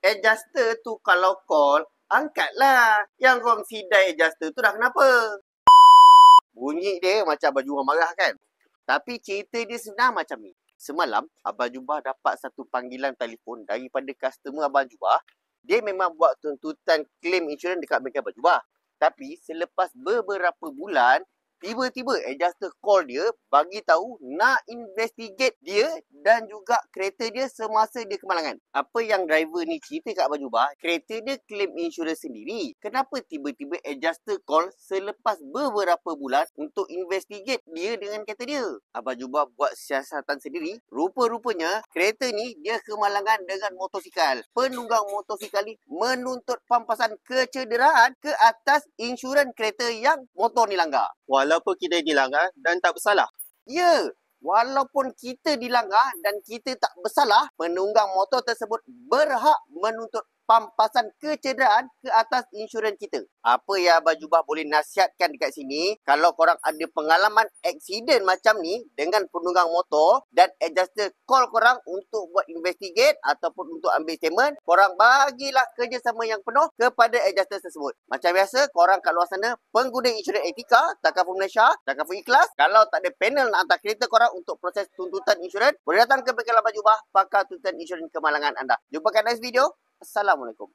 adjuster tu kalau call, angkatlah. Yang kau sidai adjuster tu dah kenapa? Bunyi dia macam Abang Jubah marah kan? Tapi cerita dia sebenarnya macam ni. Semalam, Abang Jubah dapat satu panggilan telefon daripada customer Abang Jubah. Dia memang buat tuntutan claim insurans dekat bengkel Abang Jubah. Tapi selepas beberapa bulan, tiba-tiba adjuster call dia bagi tahu nak investigate dia dan juga kereta dia semasa dia kemalangan. Apa yang driver ni cerita kat Abang Jubah, kereta dia claim insurans sendiri. Kenapa tiba-tiba adjuster call selepas beberapa bulan untuk investigate dia dengan kereta dia? Abang Jubah buat siasatan sendiri. Rupa-rupanya kereta ni dia kemalangan dengan motosikal. Penunggang motosikal ni menuntut pampasan kecederaan ke atas insurans kereta yang motor ni langgar. Walaupun kita dilanggar dan tak bersalah. Ya, walaupun kita dilanggar dan kita tak bersalah, penunggang motor tersebut berhak menuntut pampasan kecederaan ke atas insurans kita. Apa yang Abang Jubah boleh nasihatkan dekat sini, kalau korang ada pengalaman aksiden macam ni dengan penunggang motor dan adjuster call korang untuk buat investigate ataupun untuk ambil statement, korang bagilah kerjasama yang penuh kepada adjuster tersebut. Macam biasa, korang kat luar sana pengguna insurans etika, Takaful Malaysia, Takaful Ikhlas. Kalau tak ada panel nak hantar kereta korang untuk proses tuntutan insurans, boleh datang ke bengkel Abang Jubah, pakar tuntutan insurans kemalangan anda. Jumpakan next video. Assalamualaikum.